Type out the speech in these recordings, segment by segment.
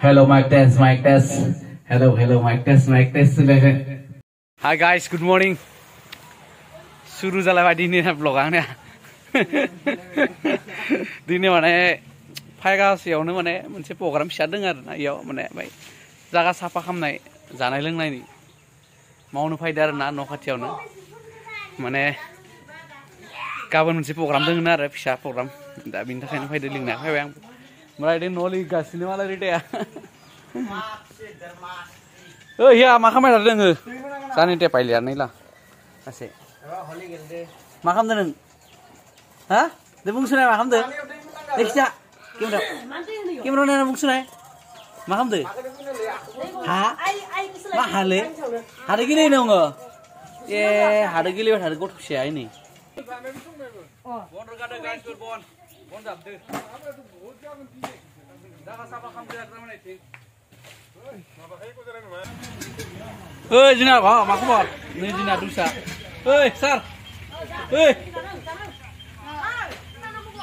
Hello, mic test, mic test. Hello, mic test, mic test. Hi guys, good morning. Suruh jalan lagi ini vlognya. Dini mana? Pagi siawnya mana? Mungkin program bisa dengar, iya mana? Baik. Jaga sapa kamnai, janai lengnai ni. Mau nu faidar na no katiawnya. Mana? Kapan mungkin program dengar, bisa program. Dah bintang kan faidar lingna, yang. Mulai dari noli gas ini malah rite ya. Oh iya, makam ada deng. Sana dia pilihan nih lah. Asik. Makam deng. Hah? Dia bungsu nih makam deng. Deksa. Gimana? Gimana nih bungsu nih? Makam deng. Hah? Mahal le. Hari gini nih enggak? Ye, hari gini hari got siapa ini? Oh. Bon regada guys, bon. Bon jam deh. Hei, Jina, oh, makmur. Ini Jina dusa. Hei, Sar. Hei.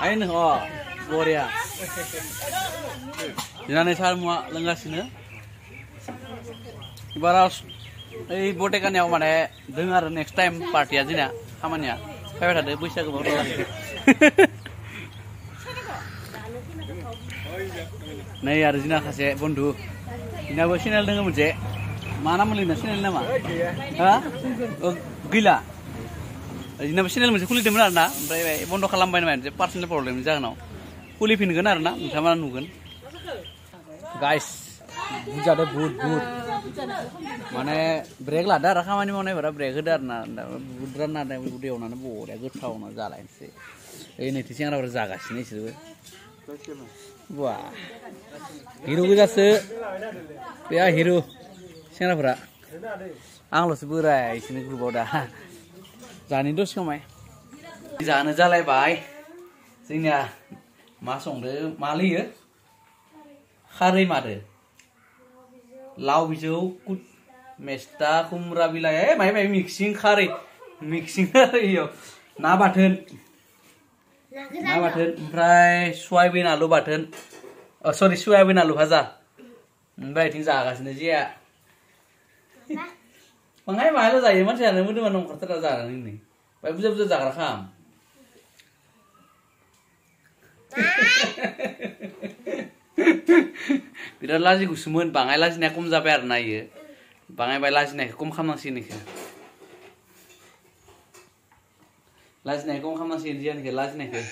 Ayo, oh, Gloria. Jina nih Sar mau lenggas ini. Ibarat, bote kan yang mana dengar next time party aja nih, kamarnya. Kayak ada Bwisagu baru lagi. Nih ada Jina kasih bondu. Ini apa channel dengan macam mana melina channel nama? Hah? Oh gila. Jina apa channel macam kulit demenar na? Bondu kalam bayi macam personal problem jangan no. Kulit pin genar na? Sama nugan. Guys, buja ada boot. Mana break lah dah rakaman ini mana berapa break dar na? Budran na ada video na boleh agak tahu na jalan sih. Ini tiang orang berjaga sini sih. Wah, hero juga se, ya hero, siapa pera? Anglo seberai sini grup udah, jangan itu sih mai, jangan jalan bay, sini ya, masuk deh, mali ya, hari mana, lau bijau, kut, mesta kumra bilai, mai mixing hari yo, nabaten. Nah, badan, ompray soybean alu badan, oh sorry soybean alu bhaja, ompray ting jaga sini dia. Mangai mahal aja, mana sih, mana mana orang kerja jaga ini, baik buja jaga kam. Bila lagi gusumun, bangai lagi nih kum japer na ye, bangai bay lagi nih kum kam nasi nih. Last night kung kamu masih dian ke last night ke,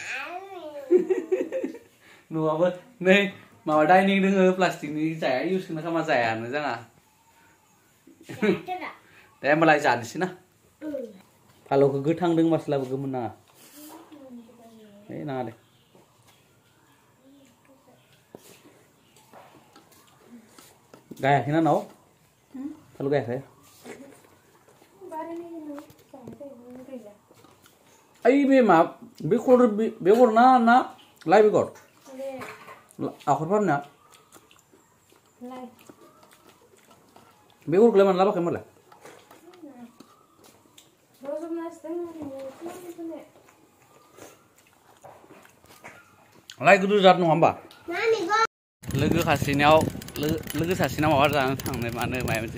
nu apa? Nih, mau dining dengan plastik ini saya use kena sama saya, nih jangan. Tapi malah jadi sih na. Kalau kegetang dengan masalah bagaimana? Nah deh. Gaya, hina nau? Kalau gaya saya. Ayo be map, bekor na live bekor. Akhir par na. Bekor keleman laba kemal lah. Live kudu jat nu hamba. Logo kasihnya mau ada tang nih mana main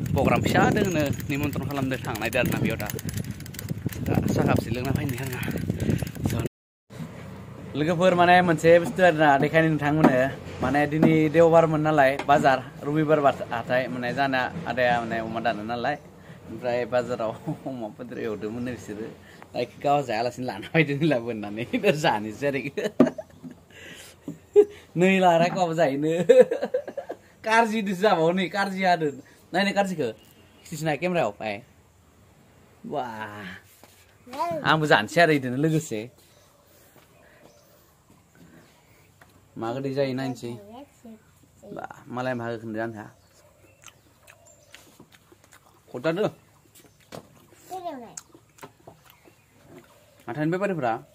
program bisa ada nih nimonton kalam deh tang naik dari nabi oda. Sakap sih lengna paling kan. Logofor mana macam bestu ada dekat ini tang mana, mana di ni deobar mana lai, bazar, Rwjab atai mana jana ada mana umadan mana lai, berai bazar awam mau pedri udah mana bisa, like kau saya alasin lana itu ni lah benar ni, berzani sering. Nih lah rek kau bazar ini, karji di sana ni karji ada, nah ini karji ke, sisi naik kamera apa? Wah. Aku jangan share itu nih lugu sih. Makan di sana ini sih. Bah, malah makan kendaraan ya. Kota tu. Ada apa pada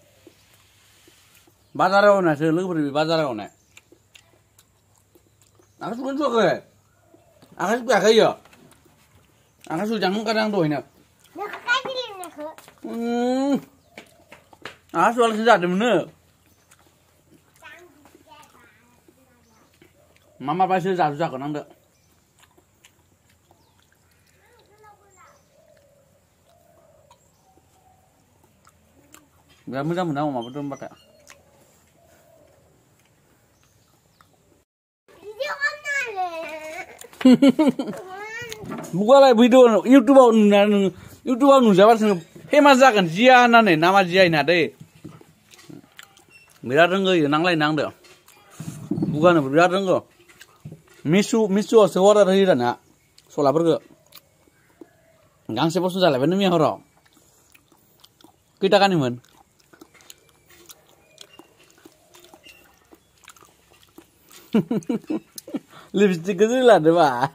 bazar awak sih, lugu pergi bazar awak. Aku suka tu ke? Aku suka kaya. Aku suka jangan kadang tu ini. Soal sejak di mana? Mama pasti jago nang deh. Gak mudah mau betul pakai. Buka lah video YouTube nujabar sing famous jagan Jia nane nama Jia ini ada. Biar renggo ya nang lain nang deh. Bukan biar renggo. Misu sewara dari dana. Soalnya berge. Gang siapa susah lah bener horo. Kita kan iman. Lipstick itu lah deh pak.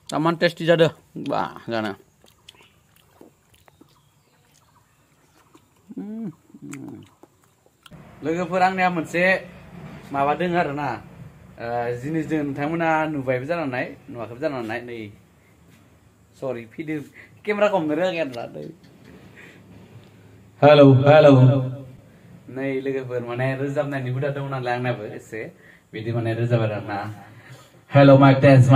Taman tes tidak ada, bah, gana. Logo perangnya moनसे माबा दों आरो ना जिनिस जों नोंथांमोना नुबायबो जानानै नुवाखैबो जानानै नै सरि भिडिअ केमेरा हमनो रोङाखै आरो ना हेलौ नै लोगोफोर माने रोजाबनायनि हुदा दं नालाय आंनाबो एसे बिदि माने रोजाबो आरो ना hello mike test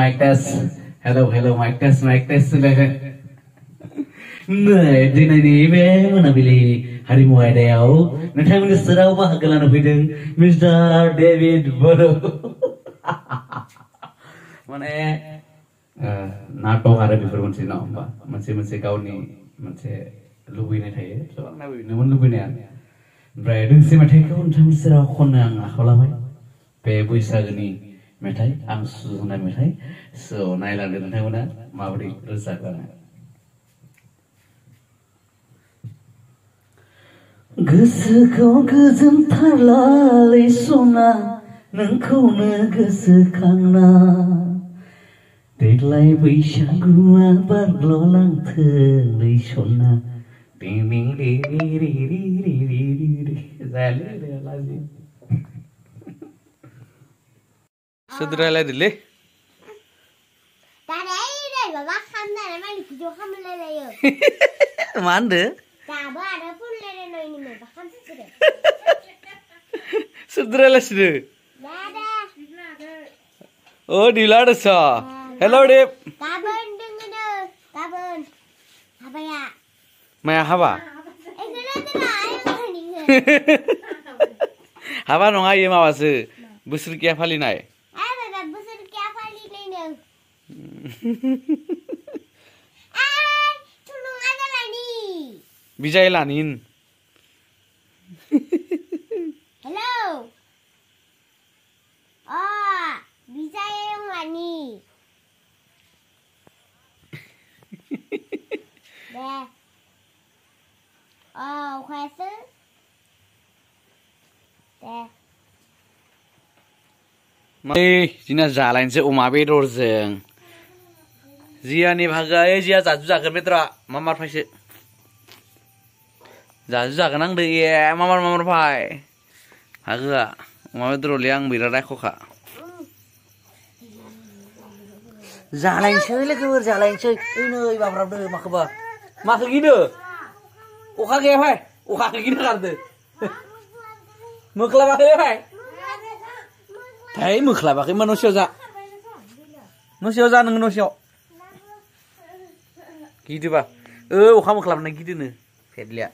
hello mike test नै दिनैनि बे मोनाबिलि हारिमु आयदायाव नोंथांमोननि सेराव बाहागो लानो फैदों मिस्टार डेभिड बर' माने नाटक आरो बेफोर मोनसे ना होमबा मोनसे गावनि मोनसे लुबैनाय थायो स' आंनाबो बेनोमोन लुबैनाया ओमफ्राय दोंसे मेथाइखौ नोंथांमोननि सेराव खननो आं आखायाव लाबाय बे बैसागोनि मेथाइ आं सुजुनाय मेथाइ स' नायलांदो नोंथांमोना माबोरै रोजाबो गोसोखौ गोजोनथारलालै सना नोंखौनो गोसोखांना देग्लाय बैसागुआ बारग्ल'लांथोंलै सना सोद्रायलायदोलै मा होनदो सोद्रायलायसिनो ओ दिलादोस हेलौ देब गाबोन दोङोनो गाबोन हाबाया माया हाबा हाबा नङा इयो माबासो बोसोरकिया फालिनाय बोसोरकिया फालिनायनो बिजाय लानिन हेलौ बिजाय लानि दे अखायासो दे नै जोंना जालायनोसै अमा बेदरजों जियानि भागा जिया जाजु जागोन बेदरा मामार फायसो जाजु जागोन आंदो मामार फाय भागोआ अमा बेदरलै आं बिराद रायख'खा जालायनोसै लोगोफोर जालायनोसै ओइ नै बाब्राबदो माखो गिदो अखा गैया फाय अखाखो गिनो गारदो मोख्लाबाखै फाय थाय मोख्लाबाखै मा न'सेयाव जा नोङो न'सेयाव गिदोबा अखा मोख्लाबनाय गिदोनो फेदलिया